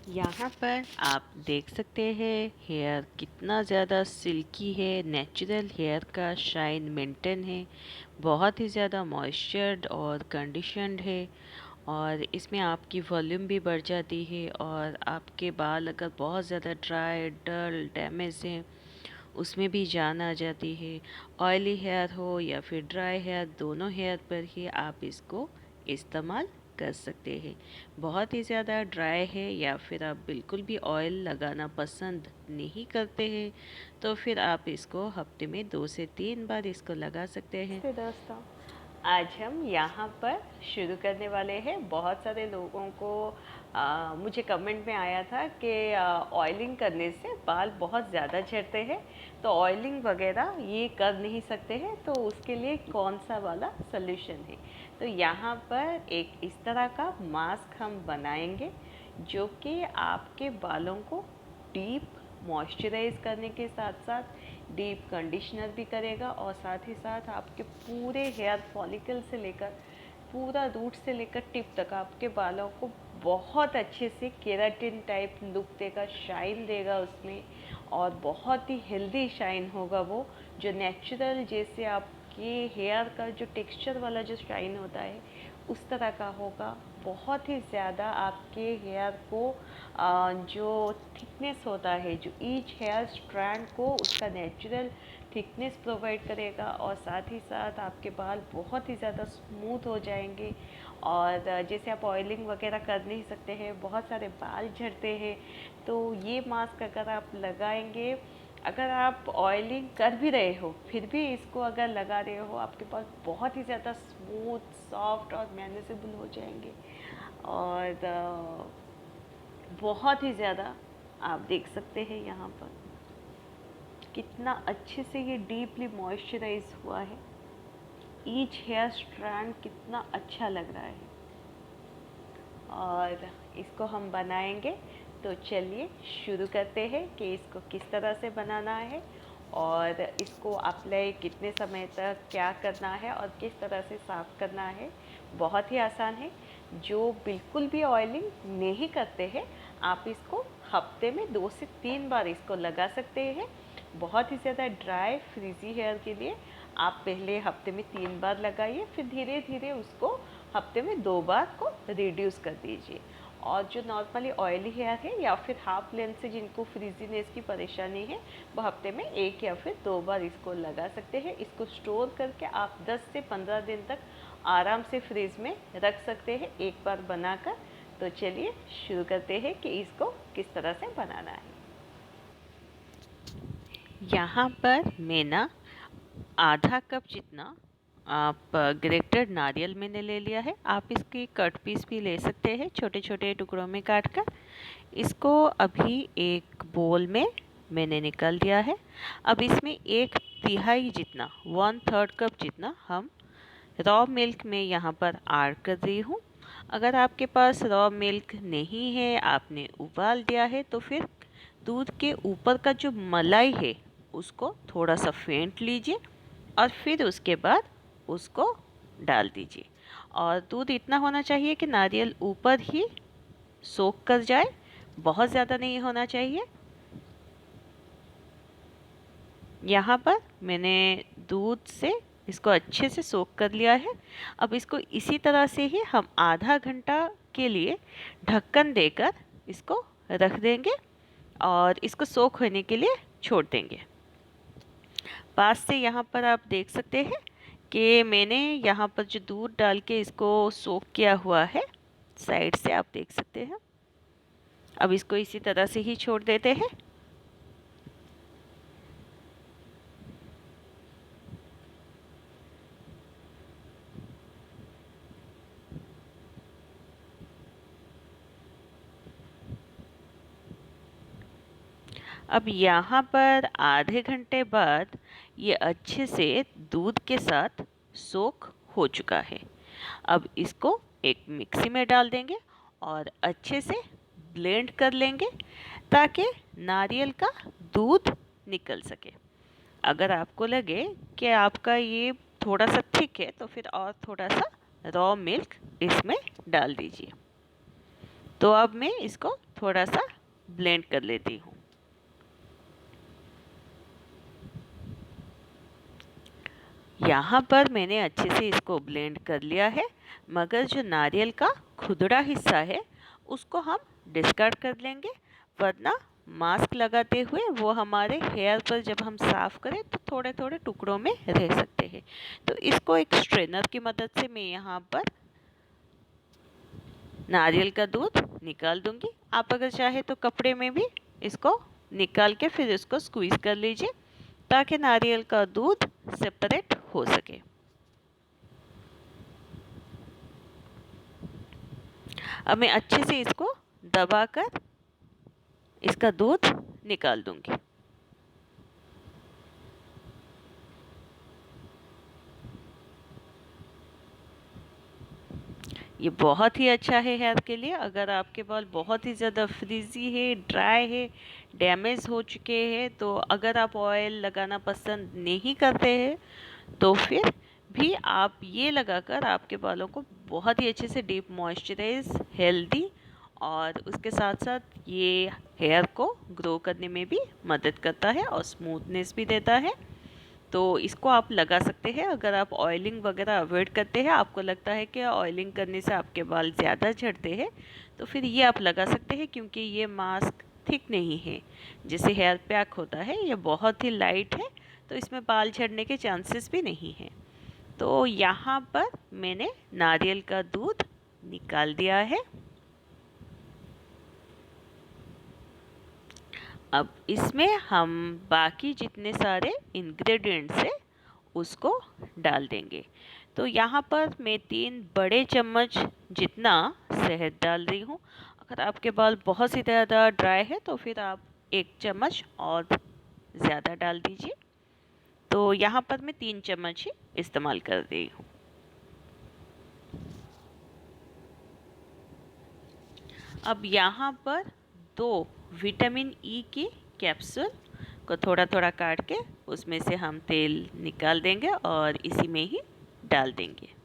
यहाँ पर आप देख सकते हैं हेयर कितना ज़्यादा सिल्की है। नेचुरल हेयर का शाइन मेंटेन है। बहुत ही ज़्यादा मॉइस्चर्ड और कंडीशन्ड है। और इसमें आपकी वॉल्यूम भी बढ़ जाती है। और आपके बाल अगर बहुत ज़्यादा ड्राई, डल, डैमेज हैं, उसमें भी जान आ जाती है। ऑयली हेयर हो या फिर ड्राई हेयर, दोनों हेयर पर ही आप इसको इस्तेमाल कर सकते हैं। बहुत ही ज़्यादा ड्राई है या फिर आप बिल्कुल भी ऑयल लगाना पसंद नहीं करते हैं, तो फिर आप इसको हफ्ते में 2 से 3 बार इसको लगा सकते हैं। तो दोस्तों, आज हम यहाँ पर शुरू करने वाले हैं। बहुत सारे लोगों को मुझे कमेंट में आया था कि ऑयलिंग करने से बाल बहुत ज़्यादा झड़ते हैं, तो ऑयलिंग वगैरह ये कर नहीं सकते हैं, तो उसके लिए कौन सा वाला सल्यूशन है। तो यहाँ पर एक इस तरह का मास्क हम बनाएंगे जो कि आपके बालों को डीप मॉइस्चराइज करने के साथ साथ डीप कंडीशनर भी करेगा, और साथ ही साथ आपके पूरे हेयर फॉलिकल से लेकर पूरा रूट से लेकर टिप तक आपके बालों को बहुत अच्छे से केराटिन टाइप लुक देगा, शाइन देगा उसमें। और बहुत ही हेल्दी शाइन होगा वो, जो नेचुरल जैसे आपके हेयर का जो टेक्सचर वाला जो शाइन होता है उस तरह का होगा। बहुत ही ज़्यादा आपके हेयर को जो थिकनेस होता है, जो ईच हेयर स्ट्रैंड को उसका नेचुरल थिकनेस प्रोवाइड करेगा, और साथ ही साथ आपके बाल बहुत ही ज़्यादा स्मूथ हो जाएंगे। और जैसे आप ऑयलिंग वगैरह कर नहीं सकते हैं, बहुत सारे बाल झड़ते हैं, तो ये मास्क अगर आप लगाएंगे, अगर आप ऑयलिंग कर भी रहे हो फिर भी इसको अगर लगा रहे हो, आपके पास बहुत ही ज़्यादा स्मूथ, सॉफ्ट और मैनेजेबल हो जाएंगे। और बहुत ही ज़्यादा आप देख सकते हैं यहाँ पर कितना अच्छे से ये डीपली मॉइस्चराइज हुआ है। ईच हेयर स्ट्रैंड कितना अच्छा लग रहा है। और इसको हम बनाएंगे, तो चलिए शुरू करते हैं कि इसको किस तरह से बनाना है और इसको अप्लाई कितने समय तक क्या करना है और किस तरह से साफ़ करना है। बहुत ही आसान है। जो बिल्कुल भी ऑयलिंग नहीं करते हैं, आप इसको हफ्ते में 2 से 3 बार इसको लगा सकते हैं। बहुत ही ज़्यादा ड्राई फ्रीजी हेयर के लिए आप पहले हफ्ते में 3 बार लगाइए, फिर धीरे धीरे उसको हफ्ते में 2 बार को रिड्यूस कर दीजिए। और जो नॉर्मली ऑयली हेयर है या फिर हाफ लेंथ से जिनको फ्रीजीनेस की परेशानी है, वो हफ्ते में 1 या फिर 2 बार इसको लगा सकते हैं। इसको स्टोर करके आप 10 से 15 दिन तक आराम से फ्रीज में रख सकते हैं एक बार बनाकर। तो चलिए शुरू करते हैं कि इसको किस तरह से बनाना है। यहाँ पर मैं ना आधा कप जितना आप ग्रेटेड नारियल मैंने ले लिया है। आप इसकी कट पीस भी ले सकते हैं, छोटे छोटे टुकड़ों में काट कर। इसको अभी एक बोल में मैंने निकाल दिया है। अब इसमें 1/3 जितना, 1/3 कप जितना हम रॉ मिल्क में यहाँ पर ऐड कर रही हूँ। अगर आपके पास रॉ मिल्क नहीं है, आपने उबाल दिया है, तो फिर दूध के ऊपर का जो मलाई है उसको थोड़ा सा फेंट लीजिए और फिर उसके बाद उसको डाल दीजिए। और दूध इतना होना चाहिए कि नारियल ऊपर ही सोख कर जाए, बहुत ज़्यादा नहीं होना चाहिए। यहाँ पर मैंने दूध से इसको अच्छे से सोख कर लिया है। अब इसको इसी तरह से ही हम आधा घंटा के लिए ढक्कन देकर इसको रख देंगे और इसको सोख होने के लिए छोड़ देंगे। पास से यहाँ पर आप देख सकते हैं कि मैंने यहाँ पर जो दूध डाल के इसको सोक किया हुआ है, साइड से आप देख सकते हैं। अब इसको इसी तरह से ही छोड़ देते हैं। अब यहाँ पर आधे घंटे बाद ये अच्छे से दूध के साथ सोख हो चुका है। अब इसको एक मिक्सी में डाल देंगे और अच्छे से ब्लेंड कर लेंगे ताकि नारियल का दूध निकल सके। अगर आपको लगे कि आपका ये थोड़ा सा थिक है, तो फिर और थोड़ा सा रॉ मिल्क इसमें डाल दीजिए। तो अब मैं इसको थोड़ा सा ब्लेंड कर लेती हूँ। यहाँ पर मैंने अच्छे से इसको ब्लेंड कर लिया है, मगर जो नारियल का खुदरा हिस्सा है उसको हम डिस्कार्ड कर लेंगे, वरना मास्क लगाते हुए वो हमारे हेयर पर जब हम साफ़ करें तो थोड़े थोड़े टुकड़ों में रह सकते हैं। तो इसको एक स्ट्रेनर की मदद से मैं यहाँ पर नारियल का दूध निकाल दूंगी। आप अगर चाहे तो कपड़े में भी इसको निकाल के फिर इसको स्क्वीज़ कर लीजिए, ताकि नारियल का दूध सेपरेट हो सके। अब मैं अच्छे से इसको दबाकर इसका दूध निकाल दूंगी। ये बहुत ही अच्छा है हेयर के लिए। अगर आपके बाल बहुत ही ज़्यादा फ्रीजी है, ड्राई है, डैमेज हो चुके हैं, तो अगर आप ऑयल लगाना पसंद नहीं करते हैं तो फिर भी आप ये लगाकर आपके बालों को बहुत ही अच्छे से डीप मॉइस्चराइज, हेल्दी और उसके साथ साथ ये हेयर को ग्रो करने में भी मदद करता है और स्मूथनेस भी देता है। तो इसको आप लगा सकते हैं। अगर आप ऑयलिंग वगैरह अवॉइड करते हैं, आपको लगता है कि ऑयलिंग करने से आपके बाल ज़्यादा झड़ते हैं, तो फिर ये आप लगा सकते हैं, क्योंकि ये मास्क थिक नहीं है जैसे हेयर पैक होता है, ये बहुत ही लाइट है, तो इसमें बाल झड़ने के चांसेस भी नहीं हैं। तो यहाँ पर मैंने नारियल का दूध निकाल दिया है। अब इसमें हम बाकी जितने सारे इंग्रेडिएंट्स हैं उसको डाल देंगे। तो यहाँ पर मैं 3 बड़े चम्मच जितना शहद डाल रही हूँ। अगर आपके बाल बहुत ही ज़्यादा ड्राई है तो फिर आप 1 चम्मच और ज़्यादा डाल दीजिए। तो यहाँ पर मैं 3 चम्मच ही इस्तेमाल कर रही हूँ। अब यहाँ पर 2 विटामिन ई की कैप्सूल को थोड़ा थोड़ा काट के उसमें से हम तेल निकाल देंगे और इसी में ही डाल देंगे।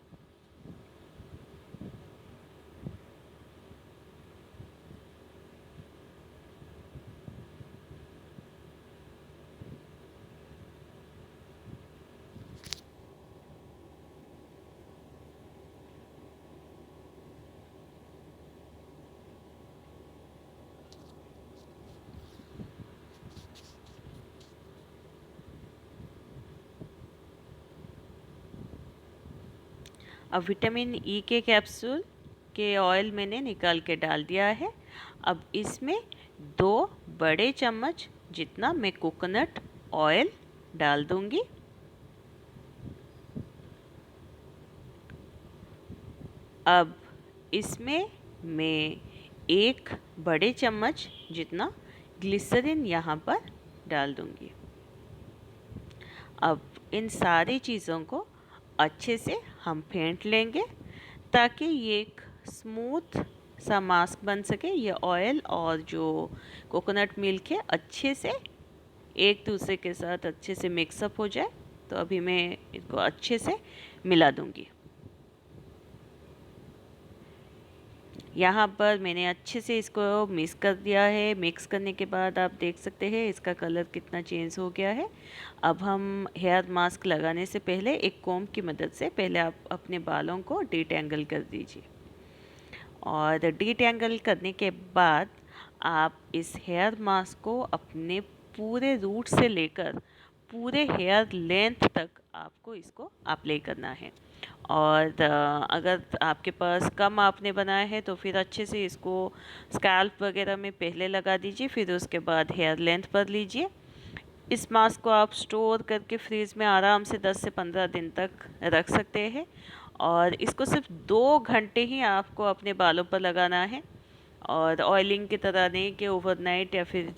अब विटामिन ई के कैप्सूल के ऑयल मैंने निकाल के डाल दिया है। अब इसमें 2 बड़े चम्मच जितना मैं कोकोनट ऑयल डाल दूंगी। अब इसमें मैं 1 बड़े चम्मच जितना ग्लिसरीन यहाँ पर डाल दूंगी। अब इन सारी चीज़ों को अच्छे से हम फेंट लेंगे, ताकि ये एक स्मूथ सा मास्क बन सके। ये ऑयल और जो कोकोनट मिल्क है अच्छे से एक दूसरे के साथ अच्छे से मिक्सअप हो जाए। तो अभी मैं इसको अच्छे से मिला दूंगी। यहाँ पर मैंने अच्छे से इसको मिक्स कर दिया है। मिक्स करने के बाद आप देख सकते हैं इसका कलर कितना चेंज हो गया है। अब हम हेयर मास्क लगाने से पहले एक कोम की मदद से पहले आप अपने बालों को डिटेंगल कर दीजिए, और डिटेंगल करने के बाद आप इस हेयर मास्क को अपने पूरे रूट से लेकर पूरे हेयर लेंथ तक आपको इसको अप्लाई करना है। और अगर आपके पास कम आपने बनाया है तो फिर अच्छे से इसको स्कैल्प वगैरह में पहले लगा दीजिए, फिर उसके बाद हेयर लेंथ पर लीजिए। इस मास्क को आप स्टोर करके फ्रीज में आराम से 10 से 15 दिन तक रख सकते हैं, और इसको सिर्फ 2 घंटे ही आपको अपने बालों पर लगाना है, और ऑयलिंग की तरह नहीं कि ओवरनाइट या फिर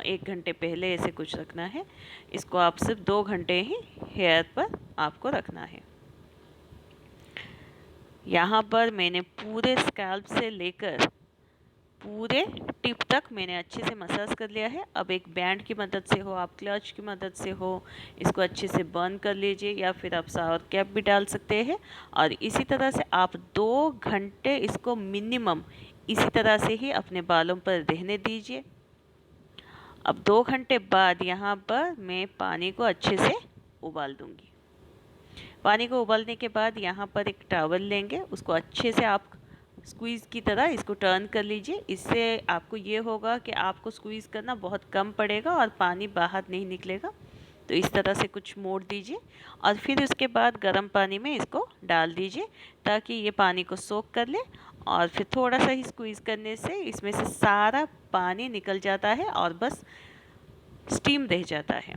1 घंटे पहले ऐसे कुछ रखना है। इसको आप सिर्फ 2 घंटे ही हेयर पर आपको रखना है। यहाँ पर मैंने पूरे स्कैल्प से लेकर पूरे टिप तक मैंने अच्छे से मसाज कर लिया है। अब एक बैंड की मदद से हो, आप क्लच की मदद से हो, इसको अच्छे से बर्न कर लीजिए, या फिर आप शावर कैप भी डाल सकते हैं। और इसी तरह से आप 2 घंटे इसको मिनिमम इसी तरह से ही अपने बालों पर रहने दीजिए। अब 2 घंटे बाद यहाँ पर मैं पानी को अच्छे से उबाल दूंगी। पानी को उबालने के बाद यहाँ पर एक टॉवल लेंगे, उसको अच्छे से आप स्क्वीज़ की तरह इसको टर्न कर लीजिए। इससे आपको ये होगा कि आपको स्क्वीज़ करना बहुत कम पड़ेगा और पानी बाहर नहीं निकलेगा। तो इस तरह से कुछ मोड़ दीजिए और फिर उसके बाद गर्म पानी में इसको डाल दीजिए ताकि ये पानी को सोख कर ले। और फिर थोड़ा सा ही स्क्वीज़ करने से इसमें से सारा पानी निकल जाता है और बस स्टीम रह जाता है।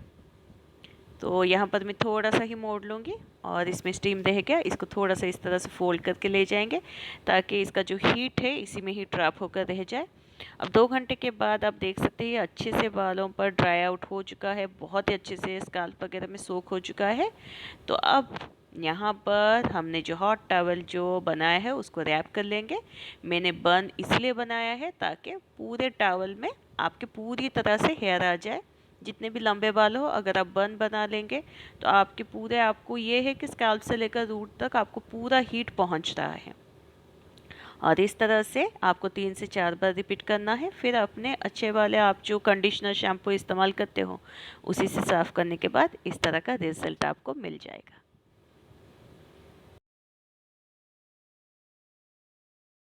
तो यहाँ पर मैं थोड़ा सा ही मोड़ लूँगी और इसमें स्टीम रह गया, इसको थोड़ा सा इस तरह से फोल्ड करके ले जाएंगे ताकि इसका जो हीट है इसी में ही ट्रैप होकर रह जाए। अब 2 घंटे के बाद आप देख सकते हैं ये अच्छे से बालों पर ड्राई आउट हो चुका है, बहुत ही अच्छे से स्काल्प वगैरह में सोख हो चुका है। तो अब यहाँ पर हमने जो हॉट टॉवल जो बनाया है उसको रैप कर लेंगे। मैंने बन इसलिए बनाया है ताकि पूरे टॉवल में आपके पूरी तरह से हेयर आ जाए। जितने भी लंबे बाल हो अगर आप बन बना लेंगे तो आपके पूरे, आपको ये है कि स्कैल्प से लेकर रूट तक आपको पूरा हीट पहुंच रहा है। और इस तरह से आपको 3 से 4 बार रिपीट करना है। फिर अपने अच्छे वाले आप जो कंडीशनर शैम्पू इस्तेमाल करते हो उसी से साफ़ करने के बाद इस तरह का रिजल्ट आपको मिल जाएगा।